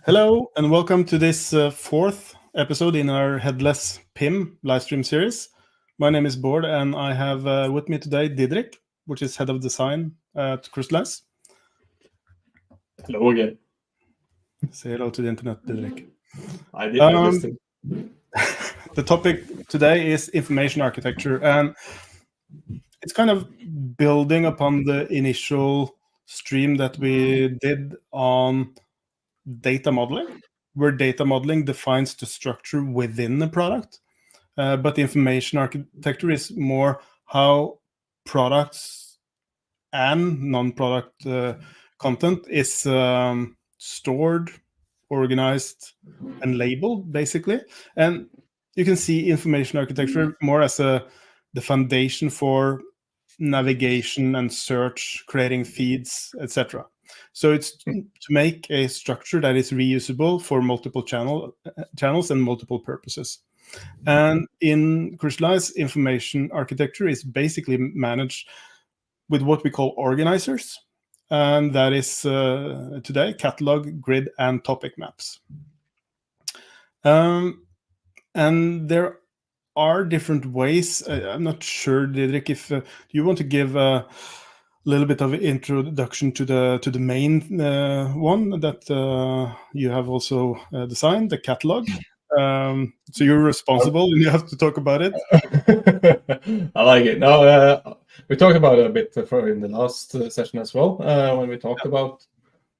Hello and welcome to this fourth episode in our Headless PIM livestream series. My name is Bård and I have with me today Didrik, which is head of design at Crystallize. Hello again. Say hello to the internet, Didrik. I did listen. The topic today is information architecture, and it's kind of building upon the initial stream that we did on data modeling, where data modeling defines the structure within the product. But the information architecture is more how products and non-product content is stored, organized, and labeled, basically. And you can see information architecture more as the foundation for navigation and search, creating feeds, etc. So it's to make a structure that is reusable for multiple channels and multiple purposes. And in Crystallize, information architecture is basically managed with what we call organizers. And that is today catalog, grid, and topic maps. And there are different ways. I'm not sure, Didrik, if you want to give a little bit of introduction to the main one that you have also designed, the catalog. So you're responsible and you have to talk about it. I like it. No, we talked about it a bit in the last session as well, when we talked about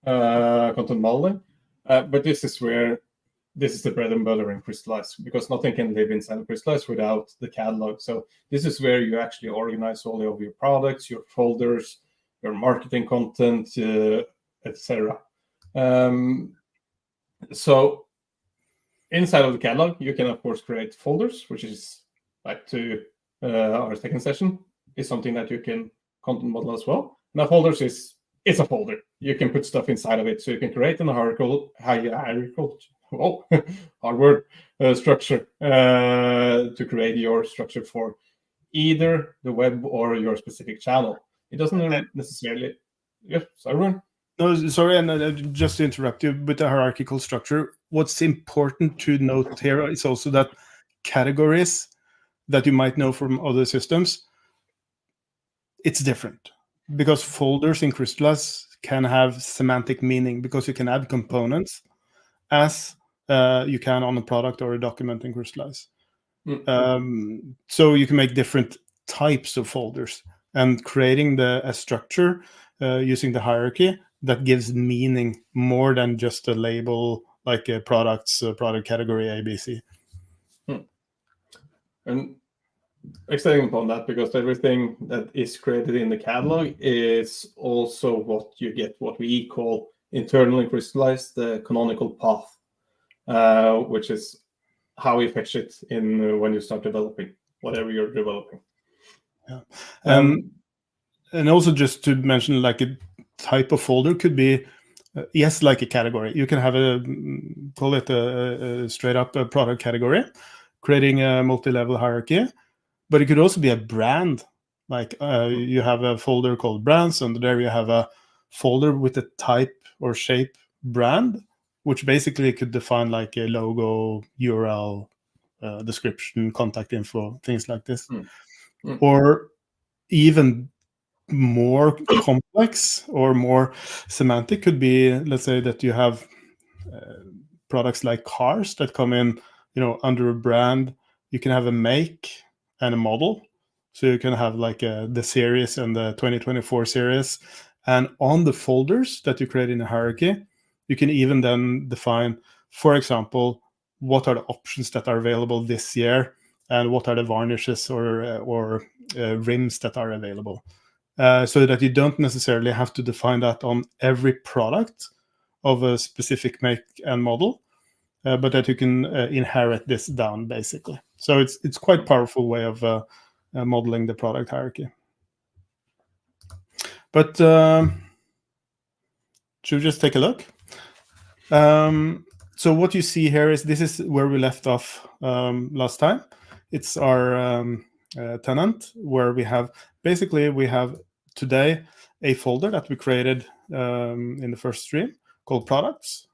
content modeling. But this is the bread and butter in Crystallize, because nothing can live inside of Crystallize without the catalog. So this is where you actually organize all of your products, your folders, your marketing content, etc. So inside of the catalog, you can of course create folders, which is back to our second session, is something that you can content model as well. Now folders it's a folder. You can put stuff inside of it, so you can create an hierarchical hard word structure to create your structure for either the web or your specific channel. It doesn't necessarily. Yes, sorry. No, sorry, and just to interrupt you with the hierarchical structure, what's important to note here is also that categories that you might know from other systems, it's different, because folders in Crystallize can have semantic meaning, because you can add components as you can on a product or a document in Crystallize. So you can make different types of folders, and creating a structure using the hierarchy that gives meaning more than just a label, like a product category ABC. And extending upon that, because everything that is created in the catalog is also what you get, what we call internally Crystallize, the canonical path, which is how we fetch it in when you start developing whatever you're developing. Yeah. And also just to mention, like a type of folder could be, yes, like a category. You can have call it a straight up product category, creating a multi-level hierarchy, but it could also be a brand. Like you have a folder called brands, and there you have a folder with a type or shape brand, which basically could define like a logo, URL, description, contact info, things like this. Or even more complex or more semantic could be, let's say that you have products like cars that come in, under a brand. You can have a make and a model, so you can have like the series and the 2024 series, and on the folders that you create in a hierarchy, you can even then define, for example, what are the options that are available this year, and what are the varnishes or rims that are available. So that you don't necessarily have to define that on every product of a specific make and model, but that you can inherit this down, basically. So it's quite powerful way of modeling the product hierarchy. But should we just take a look? So what you see here is, this is where we left off last time. It's our tenant, where we have today a folder that we created in the first stream called products.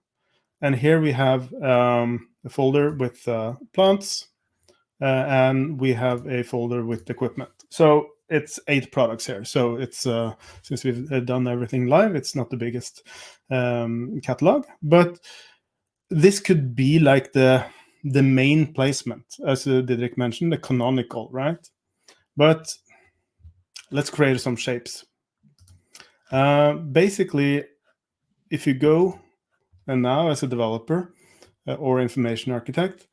And here we have a folder with plants, and we have a folder with equipment. So it's 8 products here. So it's since we've done everything live, it's not the biggest catalog, but this could be like the main placement, as Didrik mentioned, the canonical, right? But let's create some shapes. Basically, if you go, and now as a developer or information architect,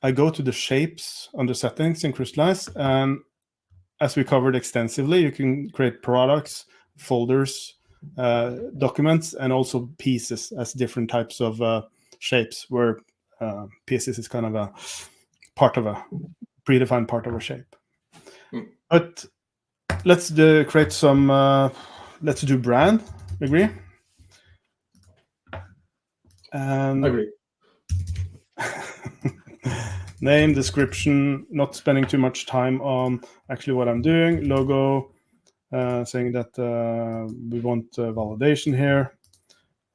I go to the shapes under settings in Crystallize, and as we covered extensively, you can create products, folders, documents, and also pieces as different types of shapes, where pieces is kind of a part of a predefined part of a shape. But let's create some, let's do brand, agree? And Agree. Name, description, not spending too much time on actually what I'm doing. Logo, saying that we want validation here.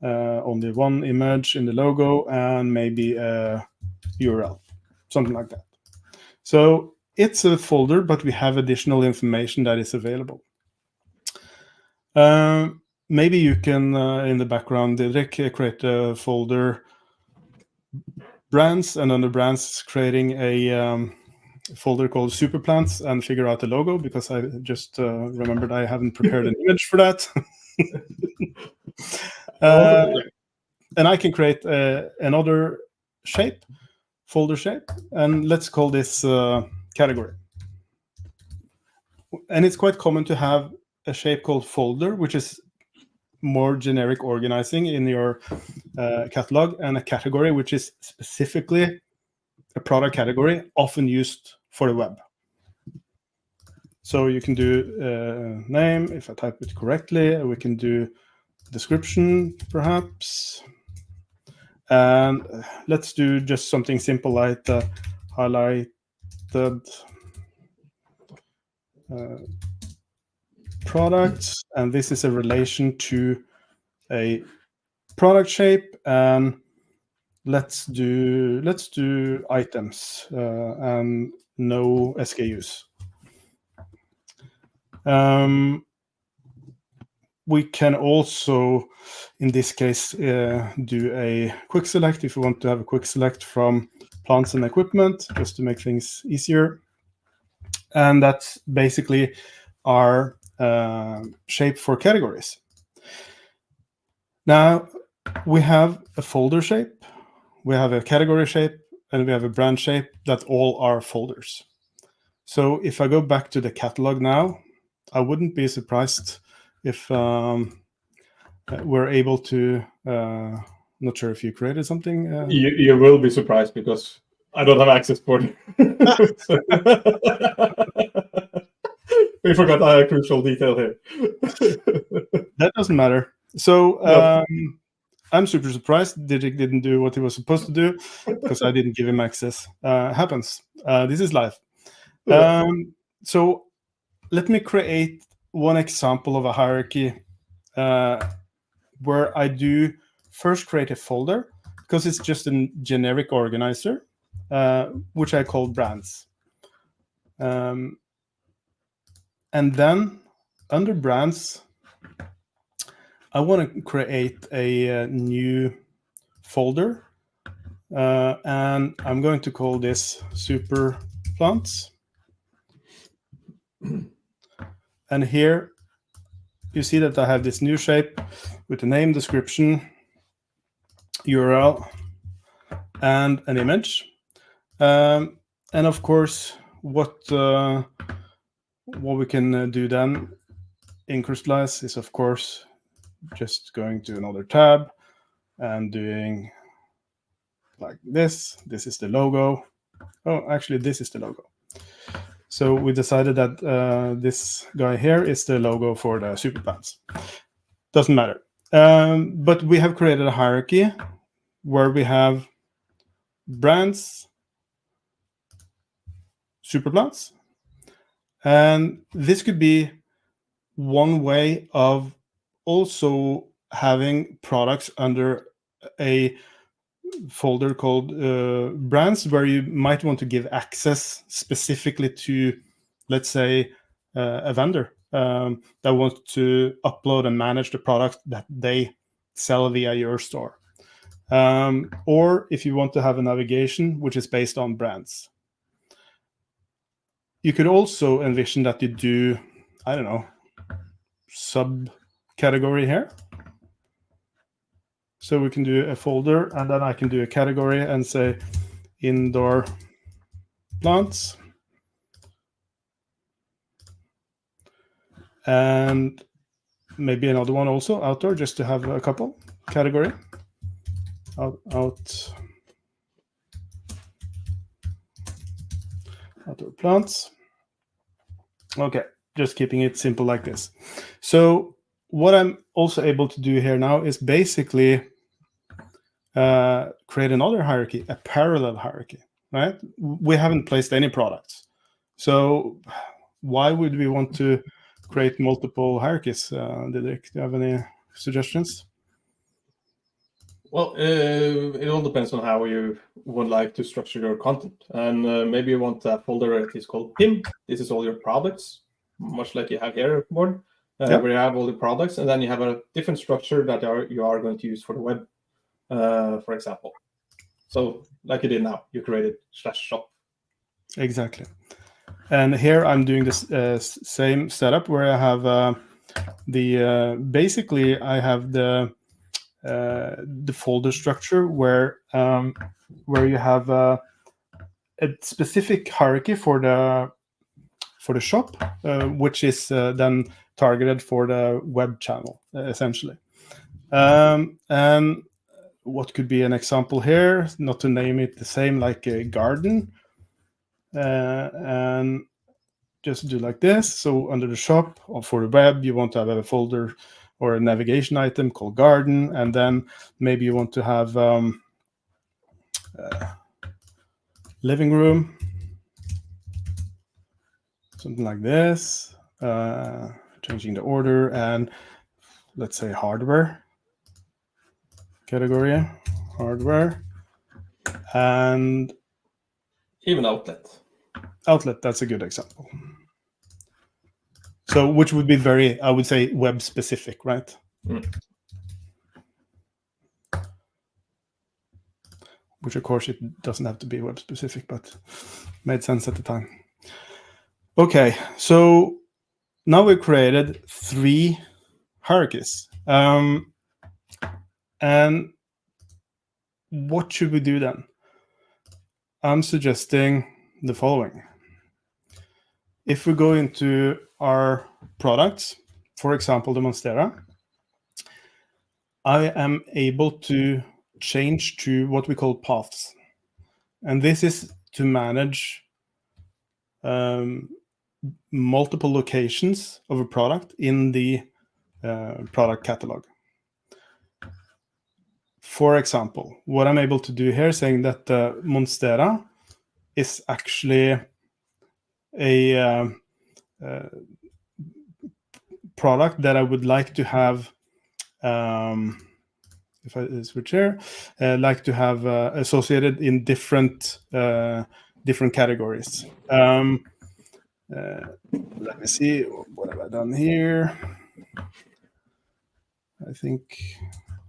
Only one image in the logo and maybe a URL, something like that. So it's a folder, but we have additional information that is available. Maybe you can, in the background, Didrik, create a folder brands, and under brands creating a folder called super plants and figure out the logo, because I just remembered I haven't prepared an image for that. And I can create another shape, folder shape, and let's call this category. And it's quite common to have a shape called folder, which is more generic organizing in your catalog, and a category, which is specifically a product category, often used for the web. So you can do name, if I type it correctly. We can do description, perhaps. And let's do just something simple like highlighted products. And this is a relation to a product shape. And let's do items and no SKUs. We can also, in this case, do a quick select if we want to have a quick select from plants and equipment, just to make things easier. And that's basically our shape for categories. Now, we have a folder shape, we have a category shape, and we have a brand shape that all are folders. So if I go back to the catalog now, I wouldn't be surprised if we're able to, not sure if you created something. You will be surprised because I don't have access for it. We forgot a crucial detail here. That doesn't matter. So No. I'm super surprised Didrik didn't do what he was supposed to do, because I didn't give him access. Happens. This is live. So let me create one example of a hierarchy where I do first create a folder, because it's just a generic organizer, which I call brands. And then under brands, I want to create a new folder, and I'm going to call this super plants. And here you see that I have this new shape with a name, description, URL, and an image. And of course, what we can do then in Crystallize is, of course, just going to another tab and doing like this. This is the logo. Oh, actually, this is the logo. So we decided that this guy here is the logo for the super plants. Doesn't matter. But we have created a hierarchy where we have brands, super plants, and this could be one way of also having products under a folder called brands, where you might want to give access specifically to, let's say, a vendor that wants to upload and manage the product that they sell via your store. Or if you want to have a navigation which is based on brands. You could also envision that you do, I don't know, subcategory here. So we can do a folder, and then I can do a category and say indoor plants. And maybe another one also, outdoor, just to have a couple. Category. Outdoor plants. Okay, just keeping it simple like this. So what I'm also able to do here now is basically create another hierarchy, a parallel hierarchy, right? We haven't placed any products. So why would we want to create multiple hierarchies? Didrik, do you have any suggestions? Well, it all depends on how you would like to structure your content. And maybe you want a folder that is called PIM. This is all your products, much like you have here, Board, where you have all the products. And then you have a different structure that you are going to use for the web, for example. So like you did now, you created /shop. Exactly. And here I'm doing this same setup where I have basically I have the folder structure where you have a specific hierarchy for the shop, which is then targeted for the web channel, essentially. And what could be an example here, not to name it the same, like a garden, and just do like this. So under the shop or for the web, you want to have a folder or a navigation item called garden, and then maybe you want to have living room, something like this, changing the order, and let's say hardware category, hardware, and even outlet. That's a good example. So which would be very, I would say, web specific, right? Which of course it doesn't have to be web specific, but made sense at the time. Okay, so now we've created 3 hierarchies. And what should we do then? I'm suggesting the following. If we go into our products, for example, the Monstera, I am able to change to what we call paths. And this is to manage multiple locations of a product in the product catalog. For example, what I'm able to do here, saying that Monstera is actually a product that I would like to have, if I switch here, like to have associated in different categories. Let me see, what have I done here? I think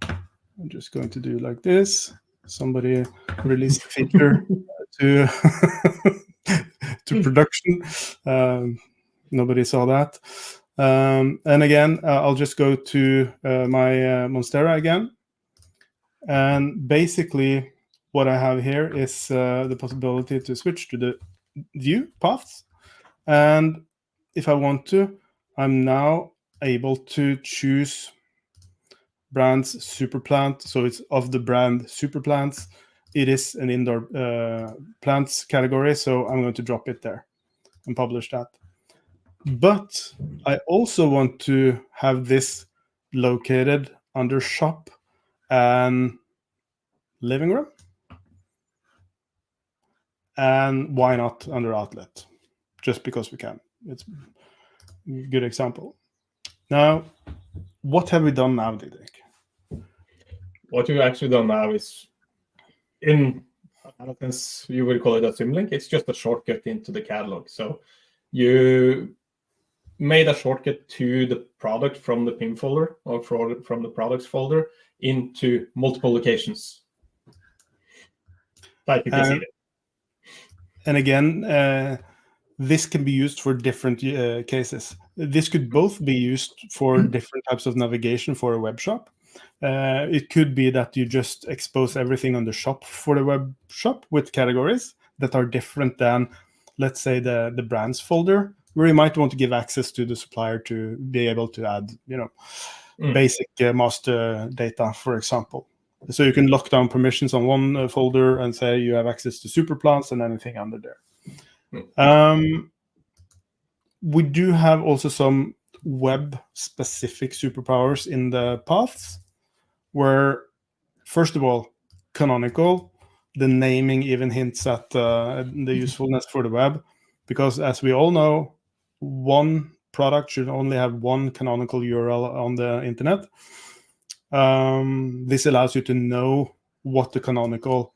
I'm just going to do like this. Somebody released a feature to to production. Nobody saw that. And again, I'll just go to my Monstera again. And basically, what I have here is the possibility to switch to the view paths. And if I want to, I'm now able to choose brands superplant. So it's of the brand superplants. It is an indoor plants category. So I'm going to drop it there and publish that. But I also want to have this located under shop and living room. And why not under outlet? Just because we can. It's a good example. Now, what have we done now, Didrik? What we've actually done now is in another sense, you would call it a symlink. It's just a shortcut into the catalog. So you made a shortcut to the product from the PIM folder or from the products folder into multiple locations. Like you can see it. And again, this can be used for different cases. This could both be used for different types of navigation for a web shop. It could be that you just expose everything on the shop for the web shop with categories that are different than, let's say, the brands folder, where you might want to give access to the supplier to be able to add, basic master data, for example. So you can lock down permissions on one folder and say you have access to super plants and anything under there. We do have also some web-specific superpowers in the paths, where, first of all, canonical, the naming even hints at the usefulness for the web, because as we all know, one product should only have one canonical URL on the internet. This allows you to know what the canonical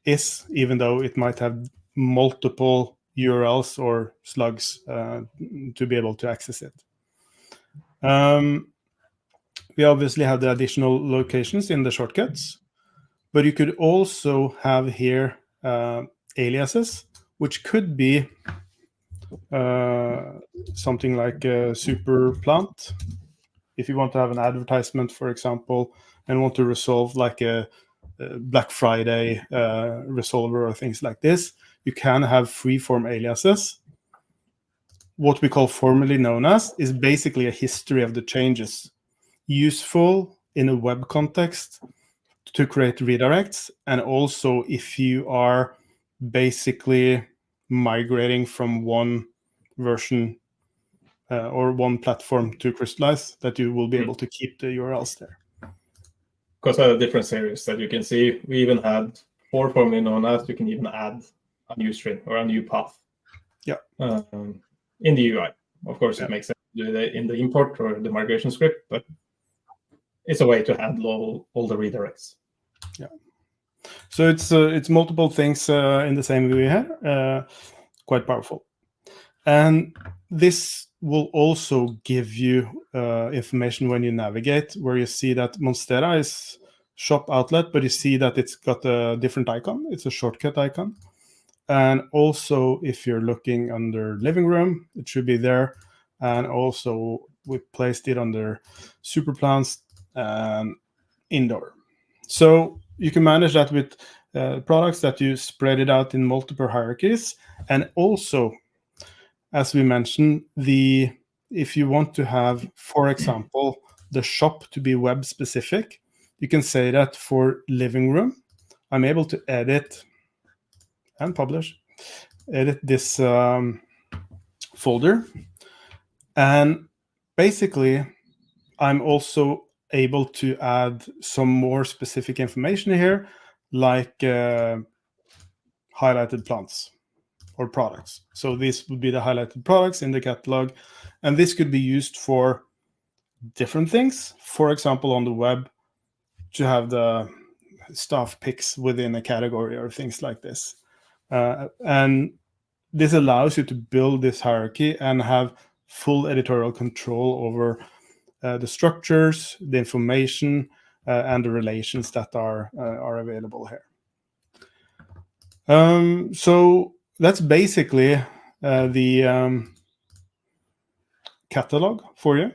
is, even though it might have multiple URLs or slugs to be able to access it. We obviously have the additional locations in the shortcuts, but you could also have here aliases, which could be something like a super plant. If you want to have an advertisement, for example, and want to resolve like a Black Friday resolver or things like this, you can have free-form aliases. What we call formerly known as is basically a history of the changes, useful in a web context to create redirects, and also if you are basically migrating from one version or one platform to Crystallize, that you will be able to keep the URLs there. Because there are different series that you can see. We even had for formerly known as, you can even add a new string or a new path. Yeah. In the UI. Of course, it makes sense to do it in the import or the migration script, but it's a way to handle all the redirects. Yeah. So it's multiple things in the same way here. Quite powerful. And this will also give you information when you navigate, where you see that Monstera is shop outlet, but you see that it's got a different icon. It's a shortcut icon. And also, if you're looking under living room, it should be there. And also, we placed it under super plants and indoor. So you can manage that with products that you spread it out in multiple hierarchies. And also, as we mentioned, if you want to have, for example, the shop to be web specific, you can say that for living room, I'm able to edit and publish, edit this folder. And basically, I'm also able to add some more specific information here, like highlighted plants or products. So this would be the highlighted products in the catalog. And this could be used for different things. For example, on the web, to have the staff picks within a category or things like this. And this allows you to build this hierarchy and have full editorial control over the structures, the information, and the relations that are available here. So that's basically the catalog for you.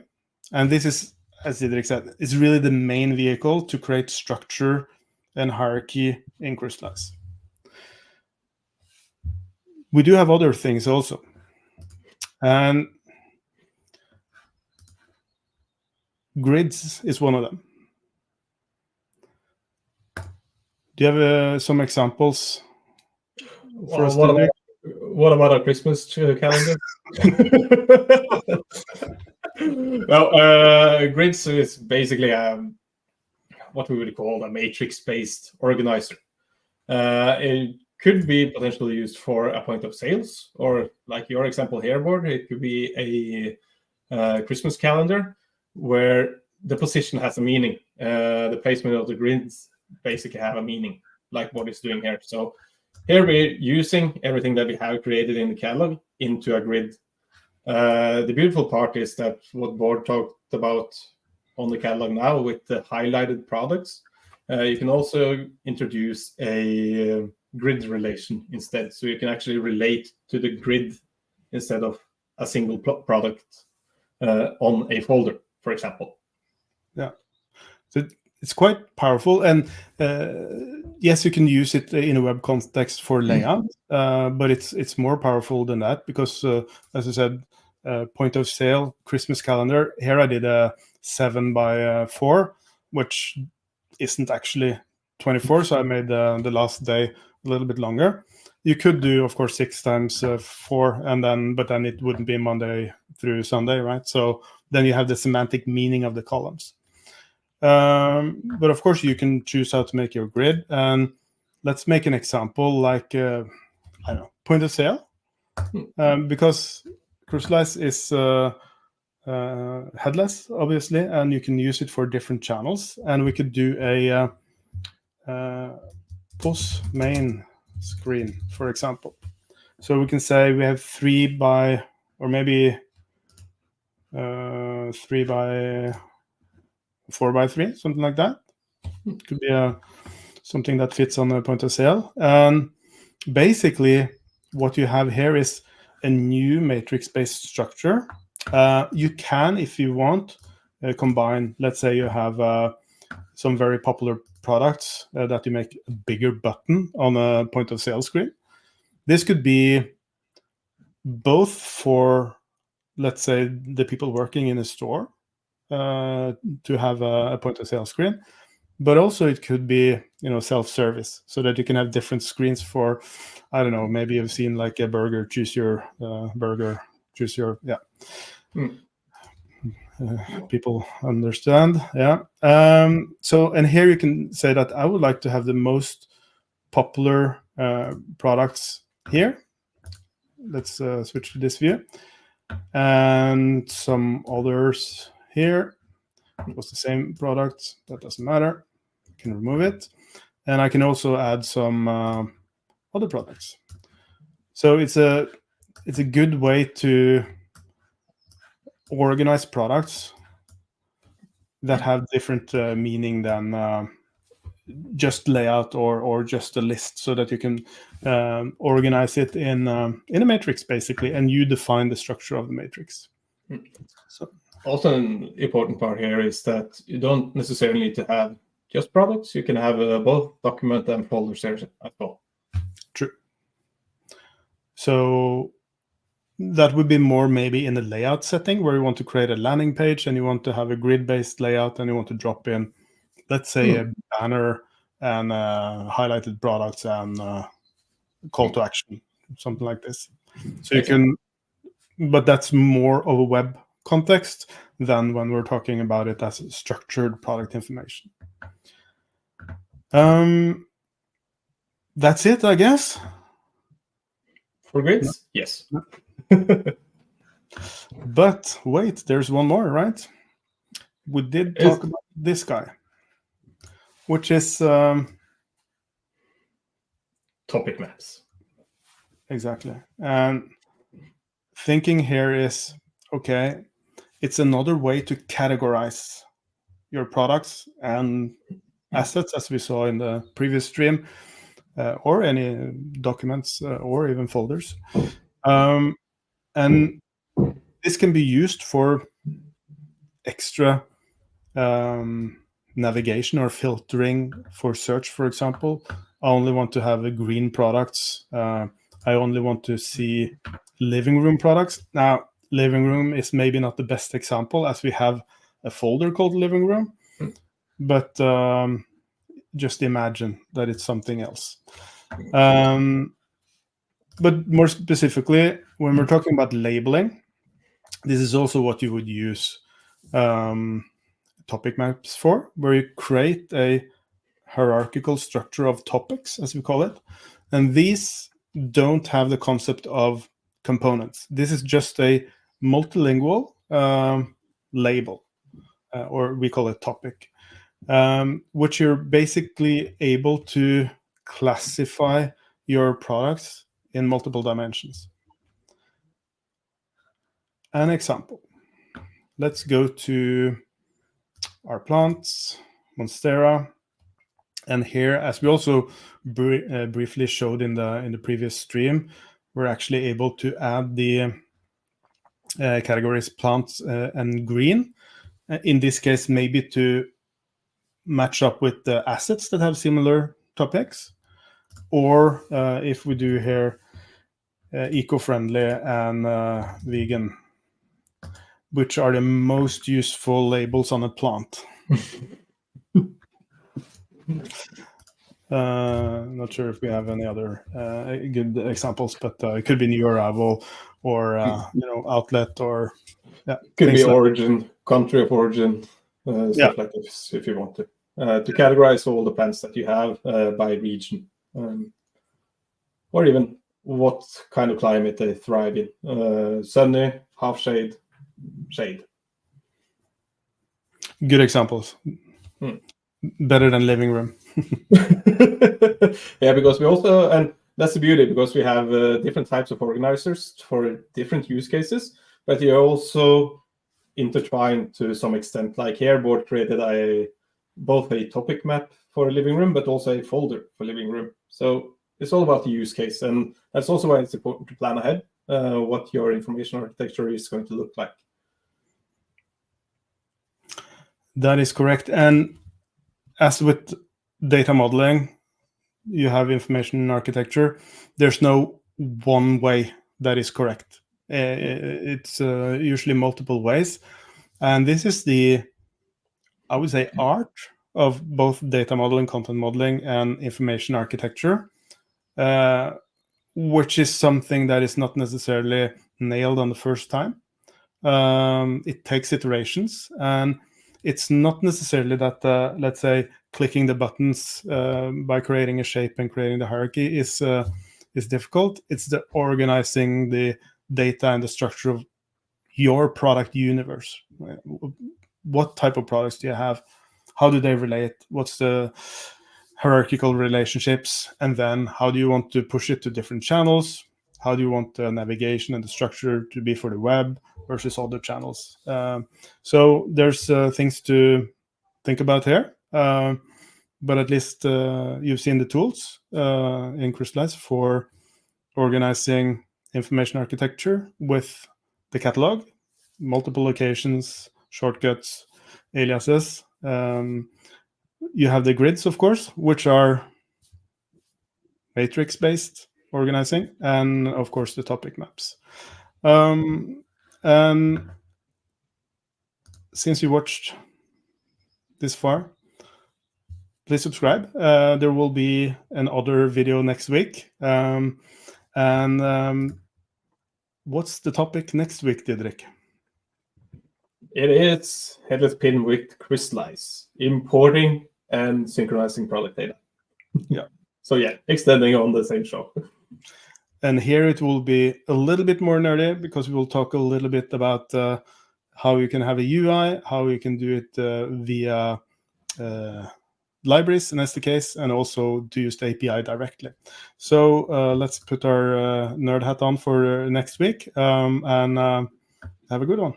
And this is, as Didrik said, is really the main vehicle to create structure and hierarchy in Crystallize. We do have other things also. And grids is one of them. Do you have some examples? What about a Christmas calendar? Well, grids is basically what we would call a matrix-based organizer. It could be potentially used for a point of sales, or like your example here, Bård, it could be a Christmas calendar where the position has a meaning. The placement of the grids basically have a meaning. like what it's doing here. So here we're using everything that we have created in the catalog into a grid. The beautiful part is that what Bård talked about on the catalog now with the highlighted products, you can also introduce a grid relation instead. So you can actually relate to the grid instead of a single product on a folder, for example. Yeah. So it's quite powerful. And yes, you can use it in a web context for layout, but it's more powerful than that because, as I said, point of sale, Christmas calendar. Here I did a 7x4, which isn't actually 24, so I made the last day a little bit longer. You could do, of course, 6x4, but then it wouldn't be Monday through Sunday, right? So then you have the semantic meaning of the columns. But of course, you can choose how to make your grid. And let's make an example like, I don't know, point of sale. Because Crystallize is headless, obviously, and you can use it for different channels. And we could do a POS main screen, for example. So we can say we have 3x, or maybe 3x4x3, something like that. It could be something that fits on a point of sale. And basically, what you have here is a new matrix-based structure. You can, if you want, combine. Let's say you have some very popular products that you make a bigger button on a point of sale screen. This could be both for, let's say, the people working in a store to have a point of sale screen, but also it could be, self-service, so that you can have different screens for, I don't know, maybe you've seen like a burger, choose your burger, choose your, yeah. People understand, yeah. So, and here you can say that I would like to have the most popular products here. Let's switch to this view, and some others here. It was the same product, that doesn't matter. I can remove it, and I can also add some other products. So it's a good way to organize products that have different meaning than just layout or just a list, so that you can organize it in a matrix, basically, and you define the structure of the matrix. So also an important part here is that you don't necessarily need to have just products. You can have both document and folders there as well. True. So that would be more maybe in the layout setting, where you want to create a landing page and you want to have a grid-based layout, and you want to drop in, let's say, a banner and highlighted products and call to action, something like this. So you can, but that's more of a web context than when we're talking about it as structured product information. That's it, I guess. For grids, yes. But wait, there's one more, right? We did talk about this guy, which is topic maps. Exactly. And thinking here is, okay, it's another way to categorize your products and assets, as we saw in the previous stream, or any documents or even folders. And this can be used for extra navigation or filtering for search, for example. I only want to have green products. I only want to see living room products. Now, living room is maybe not the best example, as we have a folder called living room, but just imagine that it's something else. But more specifically, when we're talking about labeling, this is also what you would use topic maps for, where you create a hierarchical structure of topics, as we call it. And these don't have the concept of components. This is just a multilingual label, or we call it topic, which you're basically able to classify your products in multiple dimensions. An example. Let's go to our plants, Monstera, and here, as we also briefly showed in the previous stream, we're actually able to add the categories plants and green. In this case, maybe to match up with the assets that have similar topics, or if we do here eco-friendly and vegan, which are the most useful labels on a plant. Not sure if we have any other good examples, but it could be new arrival or outlet, or could be like origin, country of origin, stuff like this if you want to categorize all the plants that you have by region, or even what kind of climate they thrive in, sunny, half shade, shade. Good examples. Better than living room. Yeah, because we also, and that's the beauty, because we have different types of organizers for different use cases, but you also intertwined to some extent. Like here, Board created both a topic map for a living room, but also a folder for living room. So it's all about the use case, and that's also why it's important to plan ahead what your information architecture is going to look like. That is correct. And as with data modeling, you have information architecture. There's no one way that is correct. It's usually multiple ways. And this is the, I would say, art of both data modeling, content modeling, and information architecture, which is something that is not necessarily nailed on the first time. It takes iterations, and it's not necessarily that, let's say, clicking the buttons by creating a shape and creating the hierarchy is difficult. It's the organizing the data and the structure of your product universe. What type of products do you have? How do they relate? What's the hierarchical relationships? And then how do you want to push it to different channels? How do you want the navigation and the structure to be for the web versus other channels? So there's things to think about here. But at least you've seen the tools in Crystallize for organizing information architecture with the catalog, multiple locations, shortcuts, aliases. You have the grids, of course, which are matrix-based organizing, and of course the topic maps. And since you watched this far, please subscribe. There will be another video next week. What's the topic next week, Didrik? It is Headless PIM with Crystallize, importing and synchronizing product data. Yeah. So yeah, extending on the same show. And here it will be a little bit more nerdy, because we will talk a little bit about how you can have a UI, how you can do it via libraries and SDKs, and also to use the API directly. So let's put our nerd hat on for next week, and have a good one.